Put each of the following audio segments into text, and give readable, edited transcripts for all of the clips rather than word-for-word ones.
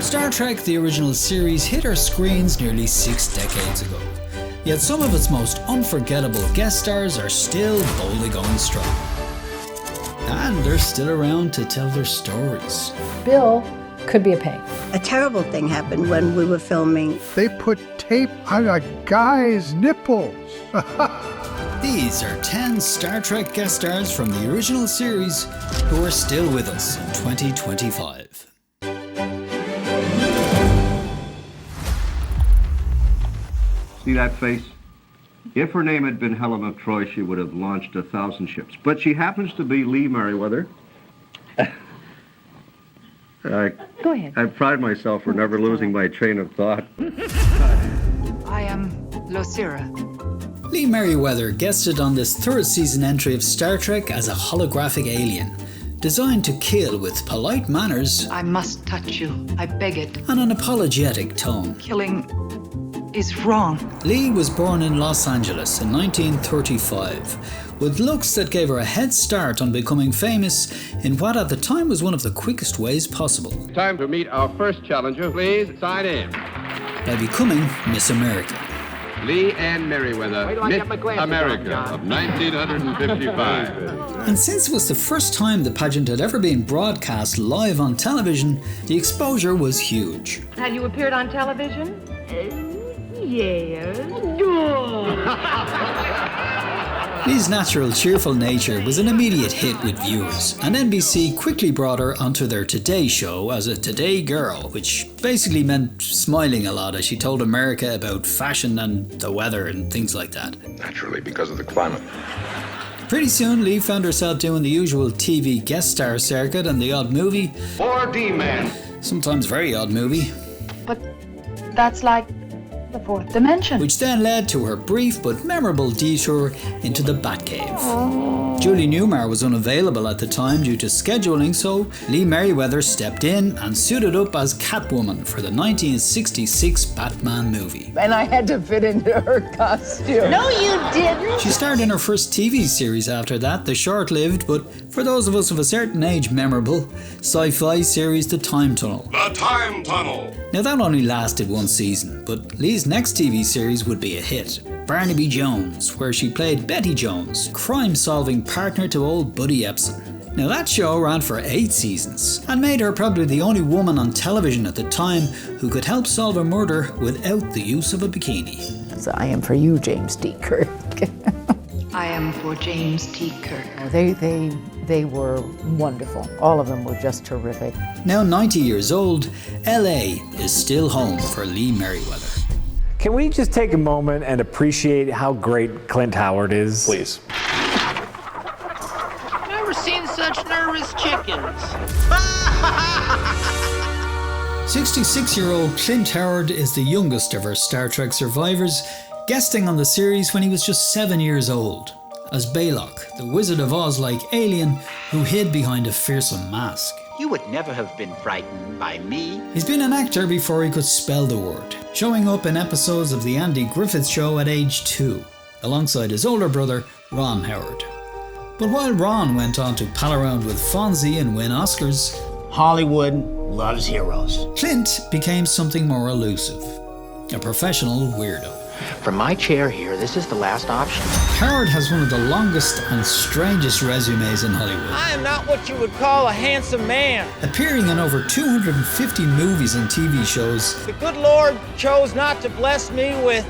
Star Trek the original series hit our screens nearly 6 decades ago, yet some of its most unforgettable guest stars are still boldly going strong. And they're still around to tell their stories. Bill could be a pain. A terrible thing happened when we were filming. They put tape on a guy's nipples. These are 10 Star Trek guest stars from the original series who are still with us in 2025. See that face? If her name had been Helen of Troy, she would have launched 1,000 ships. But she happens to be Lee Meriwether. Go ahead. I pride myself for never losing my train of thought. I am Locira. Lee Meriwether guested on this third season entry of Star Trek as a holographic alien, designed to kill with polite manners I must touch you. I beg it. and an apologetic tone. Killing is wrong. Lee was born in Los Angeles in 1935, with looks that gave her a head start on becoming famous in what at the time was one of the quickest ways possible, Time to meet our first challenger. Please sign in. by becoming Miss America. Lee Ann Meriwether, Miss America of 1955. And since it was the first time the pageant had ever been broadcast live on television, the exposure was huge. Had you appeared on television? Yes. Lee's natural cheerful nature was an immediate hit with viewers, and NBC quickly brought her onto their Today show as a Today girl, which basically meant smiling a lot as she told America about fashion and the weather and things like that. Naturally, because of the climate. Pretty soon, Lee found herself doing the usual TV guest star circuit and the odd movie, 4D Man. sometimes very odd movie, But that's like the fourth dimension. which then led to her brief but memorable detour into the Batcave. Julie Newmar was unavailable at the time due to scheduling, so Lee Meriwether stepped in and suited up as Catwoman for the 1966 Batman movie. And I had to fit into her costume. No, you didn't. She starred in her first TV series after that, the short-lived, but for those of us of a certain age memorable, sci-fi series The Time Tunnel. The Time Tunnel. Now that only lasted one season, but Lee's next TV series would be a hit, Barnaby Jones, where she played Betty Jones, crime-solving partner to old Buddy Epson. Now that show ran for 8 seasons, and made her probably the only woman on television at the time who could help solve a murder without the use of a bikini. So I am for you, James D. Kirk. I am for James T. Kirk. They were wonderful. All of them were just terrific. Now 90 years old, LA is still home for Lee Meriwether. Can we just take a moment and appreciate how great Clint Howard is? Please. Never seen such nervous chickens. 66-year-old Clint Howard is the youngest of our Star Trek survivors, guesting on the series when he was just 7 years old, as Baylock, the Wizard of Oz-like alien who hid behind a fearsome mask. You would never have been frightened by me. He's been an actor before he could spell the word, showing up in episodes of The Andy Griffith Show at age 2, alongside his older brother, Ron Howard. But while Ron went on to pal around with Fonzie and win Oscars, Hollywood loves heroes. Clint became something more elusive, a professional weirdo. From my chair here, this is the last option. Howard has one of the longest and strangest resumes in Hollywood, I am not what you would call a handsome man. appearing in over 250 movies and TV shows. The good Lord chose not to bless me with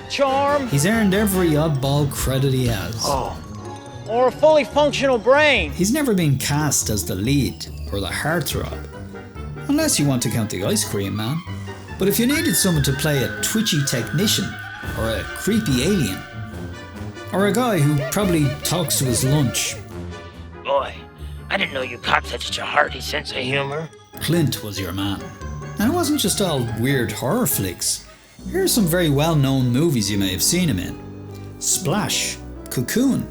charm He's earned every oddball credit he has. or a fully functional brain. He's never been cast as the lead or the heartthrob, unless you want to count the Ice Cream Man. But if you needed someone to play a twitchy technician, or a creepy alien, or a guy who probably talks to his lunch, Boy, I didn't know you cops had such a hearty sense of humor. Clint was your man. And it wasn't just all weird horror flicks. Here are some very well-known movies you may have seen him in: Splash, Cocoon,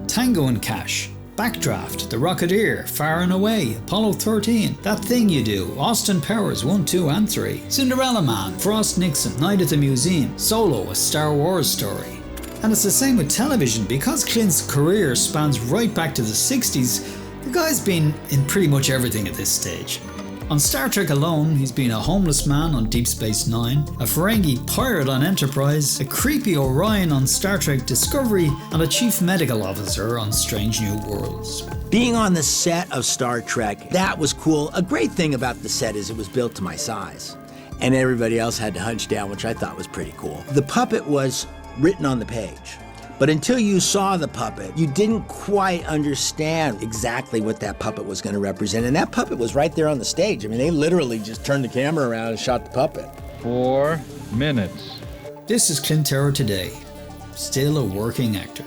Tango and Cash, Backdraft, The Rocketeer, Far and Away, Apollo 13, That Thing You Do, Austin Powers 1, 2 and 3, Cinderella Man, Frost Nixon, Night at the Museum, Solo, A Star Wars Story. And it's the same with television. Because Clint's career spans right back to the 60s, the guy's been in pretty much everything at this stage. On Star Trek alone, he's been a homeless man on Deep Space Nine, a Ferengi pirate on Enterprise, a creepy Orion on Star Trek Discovery, and a chief medical officer on Strange New Worlds. Being on the set of Star Trek, that was cool. A great thing about the set is it was built to my size, and everybody else had to hunch down, which I thought was pretty cool. The puppet was written on the page, but until you saw the puppet, you didn't quite understand exactly what that puppet was going to represent, and that puppet was right there on the stage. I mean, they literally just turned the camera around and shot the puppet. 4 minutes. This is Clint Howard today, still a working actor.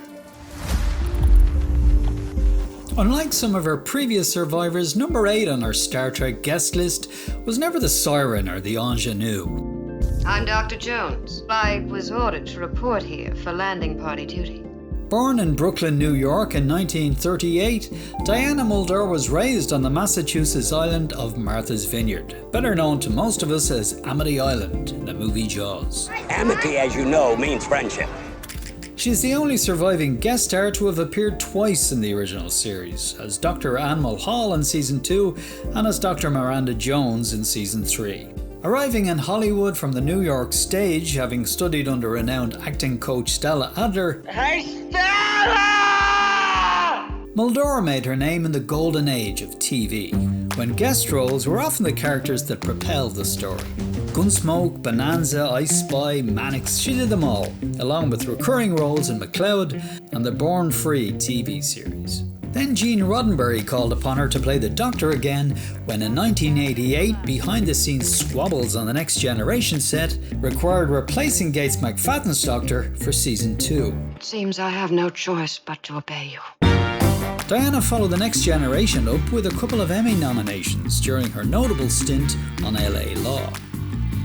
Unlike some of our previous survivors, number 8 on our Star Trek guest list was never the siren or the ingenue. I'm Dr. Jones. I was ordered to report here for landing party duty. Born in Brooklyn, New York in 1938, Diana Muldaur was raised on the Massachusetts island of Martha's Vineyard, better known to most of us as Amity Island in the movie Jaws. Amity, as you know, means friendship. She is the only surviving guest star to have appeared twice in the original series, as Dr. Anne Mulhall in Season 2 and as Dr. Miranda Jones in Season 3. Arriving in Hollywood from the New York stage, having studied under renowned acting coach Stella Adler, Hey, Stella! Muldaur made her name in the golden age of TV, when guest roles were often the characters that propelled the story. Gunsmoke, Bonanza, I Spy, Mannix, she did them all, along with recurring roles in McCloud and the Born Free TV series. Then Gene Roddenberry called upon her to play the Doctor again when in 1988, behind-the-scenes squabbles on the Next Generation set required replacing Gates McFadden's Doctor for Season 2. It seems I have no choice but to obey you. Diana followed the Next Generation up with a couple of Emmy nominations during her notable stint on LA Law.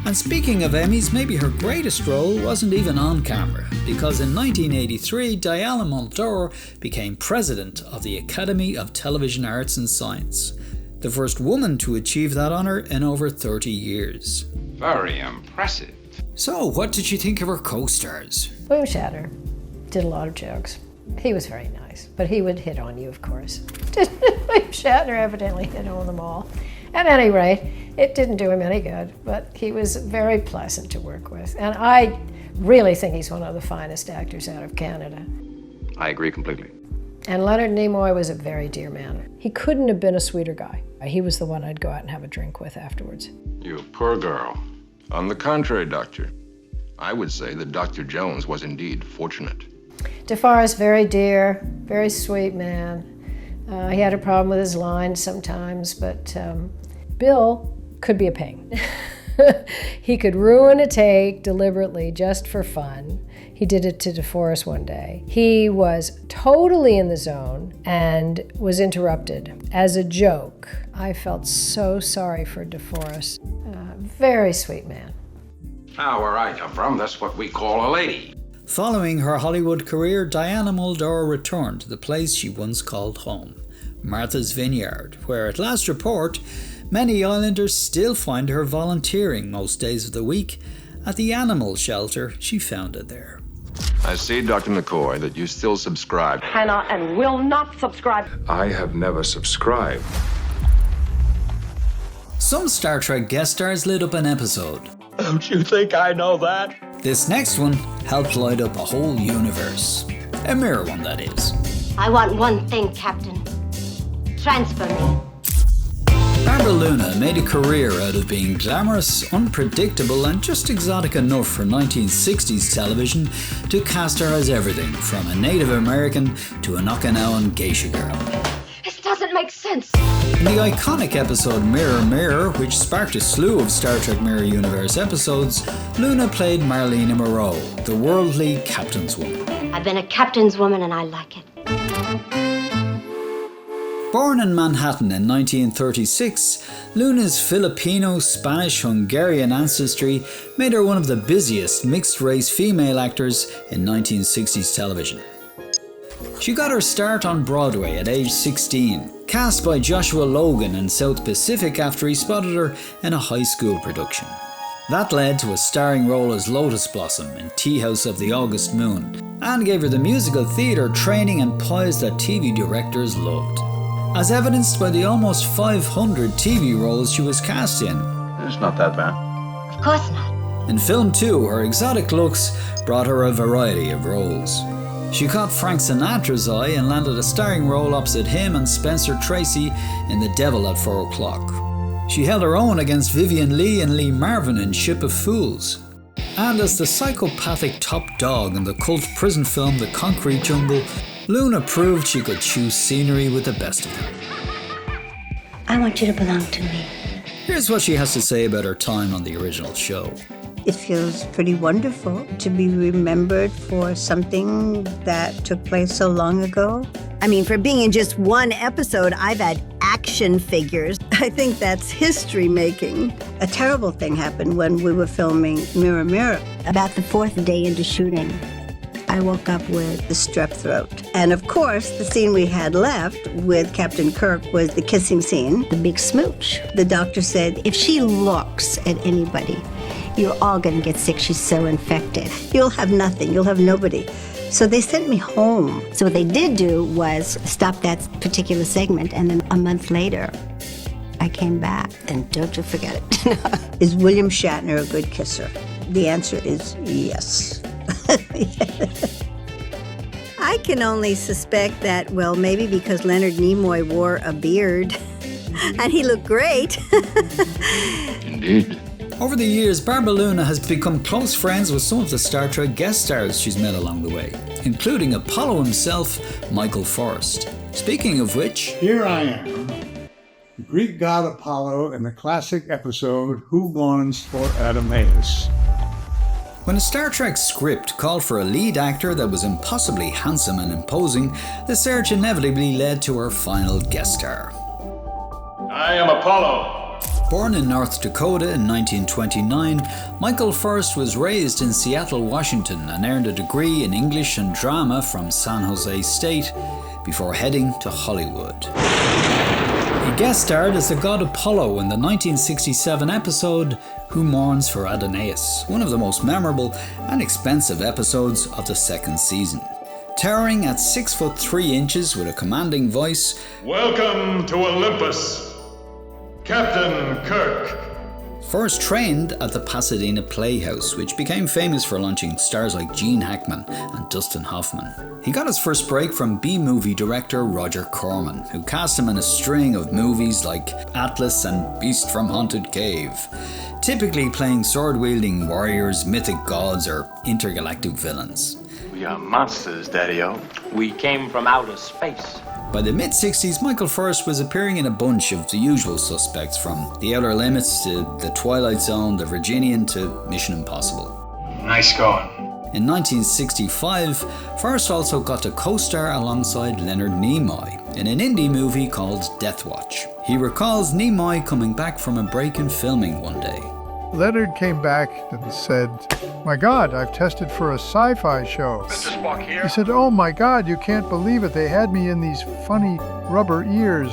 And speaking of Emmys, maybe her greatest role wasn't even on camera, because in 1983, Diana Muldaur became president of the Academy of Television Arts and Science, the first woman to achieve that honour in over 30 years. Very impressive. So, what did you think of her co-stars? William Shatner did a lot of jokes. He was very nice, but he would hit on you, of course. William Shatner evidently hit on them all. At any rate, it didn't do him any good, but he was very pleasant to work with. And I really think he's one of the finest actors out of Canada. I agree completely. And Leonard Nimoy was a very dear man. He couldn't have been a sweeter guy. He was the one I'd go out and have a drink with afterwards. You poor girl. On the contrary, Doctor, I would say that Dr. Jones was indeed fortunate. DeForest, very dear, very sweet man. He had a problem with his lines sometimes, but Bill could be a pain. He could ruin a take deliberately just for fun. He did it to DeForest one day. He was totally in the zone and was interrupted as a joke. I felt so sorry for DeForest. Very sweet man. Now, where I come from, that's what we call a lady. Following her Hollywood career, Diana Muldaur returned to the place she once called home, Martha's Vineyard, where at last report, many islanders still find her volunteering most days of the week at the animal shelter she founded there. I see, Dr. McCoy, that you still subscribe. Cannot and will not subscribe. I have never subscribed. Some Star Trek guest stars lit up an episode. Don't you think I know that? This next one helped light up a whole universe. A mirror one, that is. I want one thing, Captain. Transfer me. Barbara Luna made a career out of being glamorous, unpredictable, and just exotic enough for 1960s television to cast her as everything from a Native American to an Okinawan geisha girl. This doesn't make sense. In the iconic episode Mirror Mirror, which sparked a slew of Star Trek Mirror Universe episodes, Luna played Marlena Moreau, the worldly captain's woman. I've been a captain's woman and I like it. Born in Manhattan in 1936, Luna's Filipino, Spanish, Hungarian ancestry made her one of the busiest mixed-race female actors in 1960s television. She got her start on Broadway at age 16, cast by Joshua Logan in South Pacific after he spotted her in a high school production. That led to a starring role as Lotus Blossom in Tea House of the August Moon, and gave her the musical theatre training and poise that TV directors loved. as evidenced by the almost 500 TV roles she was cast in. It's not that bad. Of course not. In film too, her exotic looks brought her a variety of roles. She caught Frank Sinatra's eye and landed a starring role opposite him and Spencer Tracy in The Devil at 4 O'Clock. She held her own against Vivian Leigh and Lee Marvin in Ship of Fools. And as the psychopathic top dog in the cult prison film The Concrete Jungle, Luna proved she could choose scenery with the best of them. I want you to belong to me. Here's what she has to say about her time on the original show. It feels pretty wonderful to be remembered for something that took place so long ago. I mean, for being in just one episode, I've had action figures. I think that's history making. A terrible thing happened when we were filming Mirror, Mirror. About the 4th day into shooting, I woke up with The strep throat. And of course, the scene we had left with Captain Kirk was the kissing scene. the big smooch. The doctor said, If she looks at anybody, you're all gonna get sick. She's so infected. you'll have nothing, you'll have nobody. So they sent me home. So what they did do was stop that particular segment, and then a month later, I came back, and don't you forget it. Is William Shatner a good kisser? The answer is yes. I can only suspect that, well, maybe because Leonard Nimoy wore a beard and he looked great. Indeed. Over the years, Barbara Luna has become close friends with some of the Star Trek guest stars she's met along the way, including Apollo himself, Michael Forrest. Speaking of which, Here I am, the Greek god Apollo in the classic episode Who Mourns for Adonais. when a Star Trek script called for a lead actor that was impossibly handsome and imposing, the search inevitably led to her final guest star. I am Apollo. Born in North Dakota in 1929, Michael Forrest was raised in Seattle, Washington, and earned a degree in English and drama from San Jose State before heading to Hollywood. He guest starred as the god Apollo in the 1967 episode Who Mourns for Adonais, one of the most memorable and expensive episodes of the second season. Towering at 6'3" with a commanding voice, Welcome to Olympus, Captain Kirk. Forrest trained at the Pasadena Playhouse, which became famous for launching stars like Gene Hackman and Dustin Hoffman. He got his first break from B-movie director Roger Corman, who cast him in a string of movies like Atlas and Beast from Haunted Cave, typically playing sword-wielding warriors, mythic gods, or intergalactic villains. We are monsters, Daddy-O. We came from outer space. By the mid-60s, Michael Forrest was appearing in a bunch of the usual suspects, from The Outer Limits to The Twilight Zone, The Virginian to Mission Impossible. Nice going. In 1965, Forrest also got to co-star alongside Leonard Nimoy in an indie movie called Death Watch. He recalls Nimoy coming back from a break in filming one day. Leonard came back and said, "My God, I've tested for a sci-fi show." Mr. Spock here. He said, "Oh my God, you can't believe it. They had me in these funny rubber ears.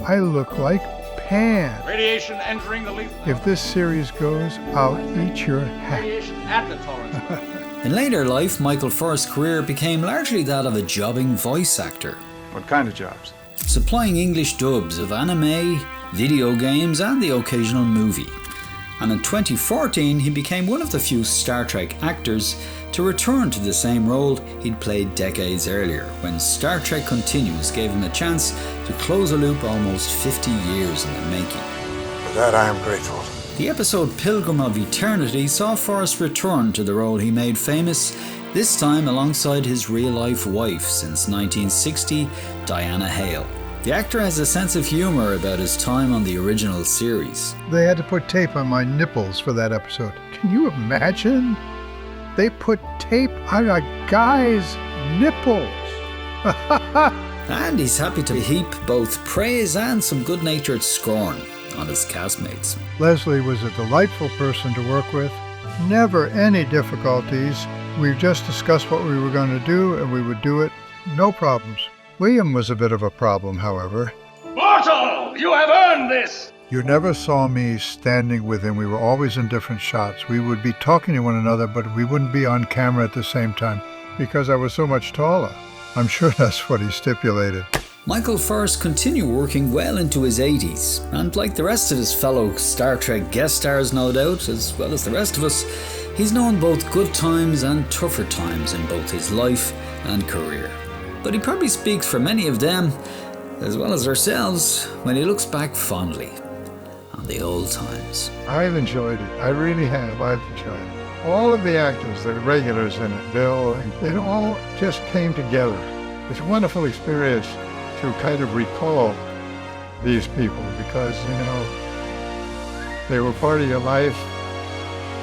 I look like Pan. Radiation entering the lethal. If this series goes, I'll eat your hat." Radiation at the tolerance. In later life, Michael Forrest's career became largely that of a jobbing voice actor, What kind of jobs? supplying English dubs of anime, video games, and the occasional movie. And in 2014, he became one of the few Star Trek actors to return to the same role he'd played decades earlier, when Star Trek Continues gave him a chance to close a loop almost 50 years in the making. For that I am grateful. The episode Pilgrim of Eternity saw Forrest return to the role he made famous, this time alongside his real-life wife since 1960, Diana Hale. The actor has a sense of humor about his time on the original series. They had to put tape on my nipples for that episode. Can you imagine? They put tape on a guy's nipples. And he's happy to heap both praise and some good-natured scorn on his castmates. Leslie was a delightful person to work with. Never any difficulties. We just discussed what we were going to do, and we would do it. No problems. William was a bit of a problem, however. Mortal, you have earned this! You never saw me standing with him. We were always in different shots. We would be talking to one another, but we wouldn't be on camera at the same time because I was so much taller. I'm sure that's what he stipulated. Michael Forrest continued working well into his 80s, and like the rest of his fellow Star Trek guest stars no doubt, as well as the rest of us, he's known both good times and tougher times in both his life and career. But he probably speaks for many of them, as well as ourselves, when he looks back fondly on the old times. I've enjoyed it. I really have. I've enjoyed it. All of the actors, the regulars in it, Bill, it all just came together. It's a wonderful experience to kind of recall these people because, you know, they were part of your life.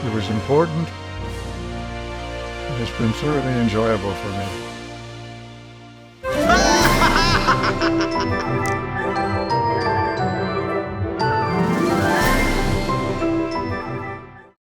It was important. It's been thoroughly enjoyable for me.